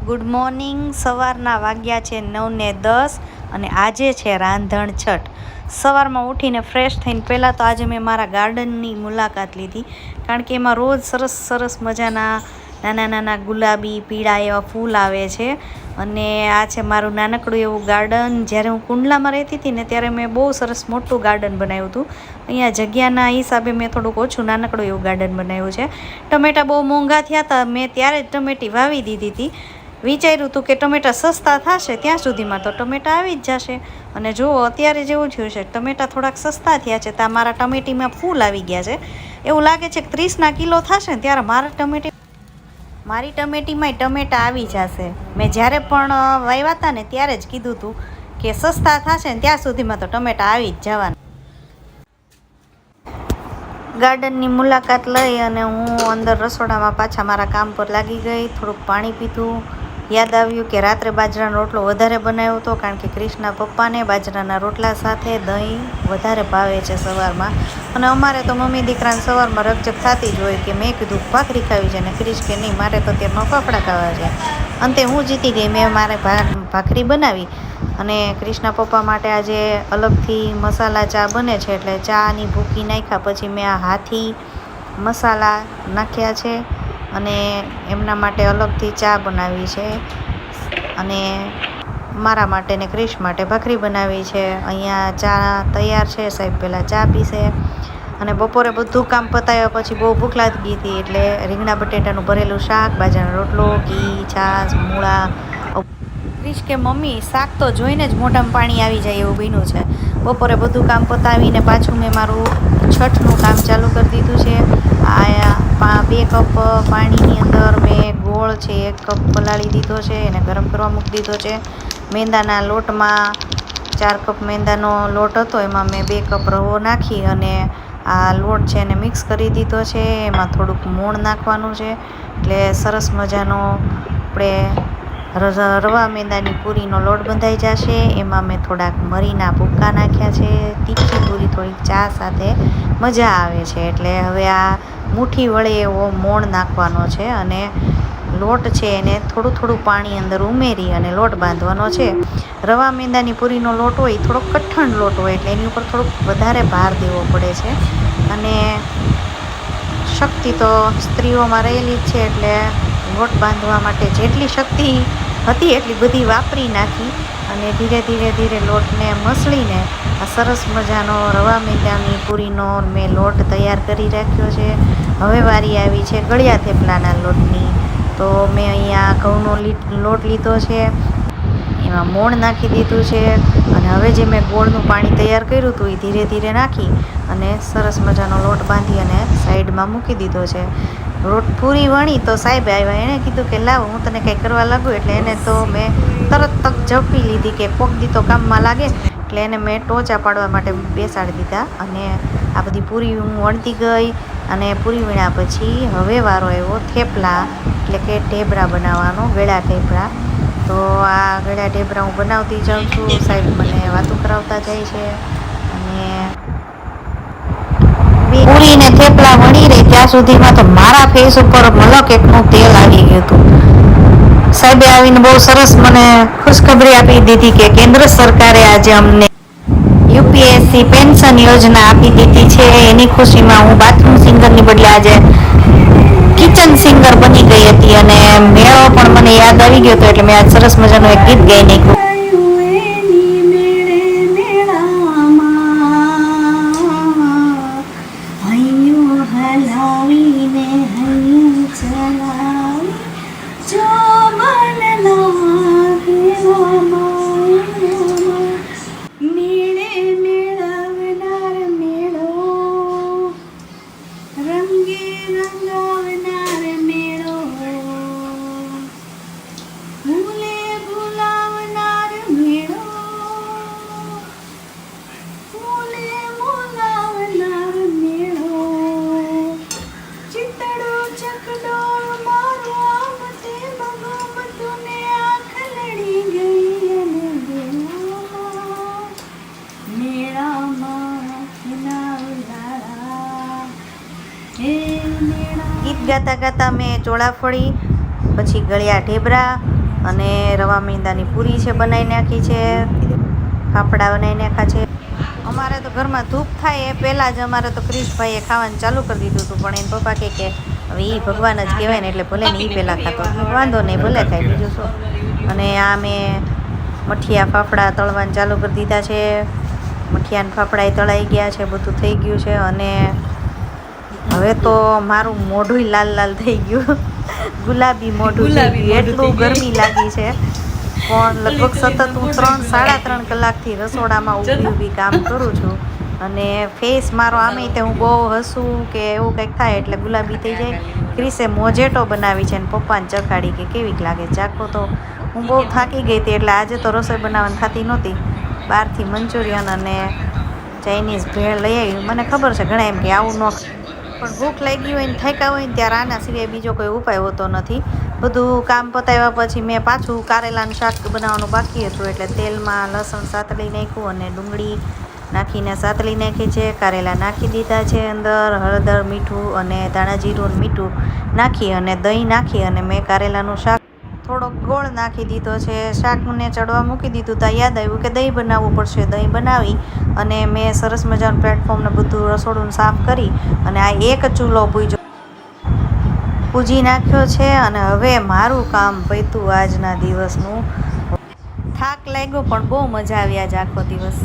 Good morning. સવારના વાગ્યા છે 9:10 અને આજે છે રાંધણ છઠ. સવારમાં ઉઠીને ફ્રેશ થઈને પહેલાં તો આજે મેં મારા ગાર્ડનની મુલાકાત લીધી, કારણ કે એમાં રોજ સરસ સરસ મજાના નાના નાના ગુલાબી પીળા એવા ફૂલ આવે છે. અને આ છે મારું નાનકડું એવું ગાર્ડન. જ્યારે હું કુંડલામાં રહેતી હતી ને ત્યારે મેં બહુ સરસ મોટું ગાર્ડન બનાવ્યું હતું. અહીંયા જગ્યાના હિસાબે મેં થોડુંક ઓછું નાનકડું એવું ગાર્ડન બનાવ્યું છે. ટમેટા બહુ મોંઘા થયા હતા, મેં ત્યારે જ ટમેટી વાવી દીધી હતી. વિચાર્યું હતું કે ટમેટા સસ્તા થશે ત્યાં સુધીમાં તો ટમેટા આવી જ જશે. અને જુઓ અત્યારે જેવું થયું છે, ટમેટા થોડાક સસ્તા થયા છે ત્યાં મારા ટમેટીમાં ફૂલ આવી ગયા છે. એવું લાગે છે કે 30ના કિલો થશે ને ત્યારે મારી ટમેટીમાંય ટમેટા આવી જશે. મેં જ્યારે પણ વાવ્યા હતા ને ત્યારે જ કીધું હતું કે સસ્તા થશે ને ત્યાં સુધીમાં તો ટમેટા આવી જ જવાના. ગાર્ડનની મુલાકાત લઈ અને હું અંદર રસોડામાં પાછા મારા કામ પર લાગી ગઈ. થોડુંક પાણી પીધું. યાદ આવ્યું કે રાત્રે બાજરાનો રોટલો વધારે બનાવ્યો હતો, કારણ કે ક્રિશના પપ્પાને બાજરાના રોટલા સાથે દહીં વધારે ભાવે છે સવારમાં. અને અમારે તો મમ્મી દીકરાને સવારમાં રકજક થતી જ હોય કે મેં કીધું ભાખરી ખાવી છે, ને ક્રિશ કે નહીં મારે તો તેમાં ફાફડા ખાવા છે. અંતે હું જીતી ગઈ. મેં મારે ભાખરી બનાવી અને ક્રિશના પપ્પા માટે આજે અલગથી મસાલા ચા બને છે, એટલે ચાની ભૂકી નાખ્યા પછી મેં આ હાથી મસાલા નાખ્યા છે અને એમના માટે અલગથી ચા બનાવી છે. અને મારા માટે ને ક્રિશ માટે ભાખરી બનાવી છે. અહીંયા ચા તૈયાર છે. સાહેબ પહેલાં ચા પીશે. અને બપોરે બધું કામ પતાવ્યા પછી બહુ ભૂખ લાગી હતી, એટલે રીંગણા બટેટાનું ભરેલું શાક, બાજરાનો રોટલો, ઘી, છાશ, મૂળા. ક્રિશ કે મમ્મી શાક તો જોઈને જ મોઢામાં પાણી આવી જાય એવું બન્યું છે. બપોરે બધું કામ પતાવીને પાછું મેં મારું છઠનું કામ ચાલુ કરી દીધું છે. આ 2 કપ પાણીની અંદર મેં ગોળ છે 1 કપ પલાળી દીધો છે, એને ગરમ કરવા મૂકી દીધો છે. મેંદાના લોટમાં 4 કપ મેંદાનો લોટ હતો, એમાં મેં 2 કપ રવો નાખી અને આ લોટ છે એને મિક્સ કરી દીધો છે. એમાં થોડુંક મોણ નાખવાનું છે, એટલે સરસ મજાનો આપણે રવા મેંદાની પૂરીનો લોટ બંધાઈ જશે. એમાં મેં થોડાક મરીના ભૂક્કા નાખ્યા છે. તીખી પૂરી થોડીક ચા સાથે મજા આવે છે, એટલે હવે આ મુઠ્ઠી વળે એવો મોણ નાખવાનો છે અને લોટ છે એને થોડું થોડું પાણી અંદર ઉમેરી અને લોટ બાંધવાનો છે. રવા મેંદાની પૂરીનો લોટ હોય થોડો કઠણ લોટ હોય, એટલે એની ઉપર થોડોક વધારે ભાર દેવો પડે છે. અને શક્તિ તો સ્ત્રીઓમાં રહેલી જ છે, એટલે લોટ બાંધવા માટે જેટલી શક્તિ હતી એટલી બધી વાપરી નાખી અને ધીરે ધીરે ધીરે લોટને મસળીને આ સરસ મજાનો રવા મેંદાની પૂરીનો મેં લોટ તૈયાર કરી રાખ્યો છે. હવે વારી આવી છે ગળ્યા થેપલાના લોટની. તો મેં અહીંયા ઘઉંનો લોટ લીધો છે, એમાં મોણ નાખી દીધું છે અને હવે જે મેં ગોળનું પાણી તૈયાર કર્યું હતું એ ધીરે ધીરે નાખી અને સરસ મજાનો લોટ બાંધી અને સાઈડમાં મૂકી દીધો છે. પૂરી વણી તો સાહેબ આવ્યા, એણે કીધું કે લાવ હું તને કંઈ કરવા લાગુ, એટલે એને તો મેં તરત તક ઝપી લીધી કે કોક દી તો કામમાં લાગે, એટલે એને મેં ટોચા પાડવા માટે બેસાડી દીધા. અને આ બધી પૂરી હું વણતી ગઈ અને પૂરી વીણ્યા પછી હવે વારો આવ્યો થેપલા, એટલે કે ઢેબરા બનાવવાનો, ગળ્યા ઢેબરા. તો આ ગળ્યા ઢેબરા હું બનાવતી જાઉં છું, સાહેબ મને વાતું કરાવતા જાય છે. અને પૂરીને થેપલા વણી રહી ત્યાં સુધીમાં તો મારા ફેસ ઉપર મલક એકનું તેલ આવી ગયું હતું. સાહેબે આવીને બહુ સરસ મને ખુશખબરી આપી દીધી કે કેન્દ્ર સરકારે આજે અમને યુપીએસસી પેન્શન યોજના આપી દીધી છે. એની ખુશીમાં હું બાથરૂમ સિંગરની બદલે આજે કિચન સિંગર બની ગઈ હતી અને મેળો પણ મને યાદ આવી ગયો હતો, એટલે મેં આજ સરસ મજાનું એક ગીત ગાઈ નાખ્યું. ગીત ગાતા ગાતા મેં ચોળાફળી, પછી ગળ્યા ઢેબરા અને રવા મીંદાની પૂરી છે બનાવી નાખી છે, ફાફડા બનાવી નાખ્યા છે. અમારે તો ઘરમાં ધૂપ થાય એ પહેલાં જ અમારે તો ક્રિશભાઈએ ખાવાનું ચાલુ કરી દીધું હતું, પણ એના પપ્પા કહે કે હવે એ ભગવાન જ કહેવાય ને એટલે ભલે ને એ પહેલાં ખાતો, વાંધો નહીં ભલે ખાય બીજું શું. અને આ મેં મઠિયા ફાફડા તળવાનું ચાલુ કરી દીધા છે. મઠિયાના ફાફડા તળાઈ ગયા છે, બધું થઈ ગયું છે. અને હવે તો મારું મોઢું લાલ લાલ થઈ ગયું, ગુલાબી મોઢું થઈ ગયું, એટલું ગરમી લાગી છે. પણ લગભગ સતત હું 3-3.5 કલાકથી રસોડામાં ઊભી કામ કરું છું. અને ફેસ મારો આમે તે હું બહુ હસું કે એવું કંઈક થાય એટલે ગુલાબી થઈ જાય. ક્રિસે મોજેટો બનાવી છે અને પપ્પાને ચખાડી કે કેવીક લાગે ચાખો તો. હું બહુ થાકી ગઈ હતી એટલે આજે તો રસોઈ બનાવવાની થતી નહોતી. બહારથી મંચુરિયન અને ચાઇનીઝ ભેળ લઈ આવી. મને ખબર છે ઘણા એમ કે આવું ન, પણ ભૂખ લાગી હોય ને થાક્યા હોય ને ત્યારે આના સિવાય બીજો કોઈ ઉપાય હોતો નથી. બધું કામ પતાવ્યા પછી મેં પાછું કારેલાનું શાક બનાવવાનું બાકી હતું એટલે તેલમાં લસણ સાતળી નાખ્યું અને ડુંગળી નાખીને સાતળી નાખી છે. કારેલા નાખી દીધા છે અંદર, હળદર મીઠું અને ધાણા જીરું મીઠું નાખી અને દહીં નાખી અને મેં કારેલાનું શાક થોડોક ગોળ નાખી દીધો છે. શાકને ચડવા મૂકી દીધું ત્યાં યાદ આવ્યું કે દહીં બનાવવું પડશે. દહીં બનાવી અને મેં સરસ મજાનું પ્લેટફોર્મને બધું રસોડું સાફ કરી અને આ એક ચૂલો પૂજી નાખ્યો છે. અને હવે મારું કામ પત્યું આજના દિવસનું. થાક લાગ્યો પણ બહુ મજા આવી આજ આખો દિવસ.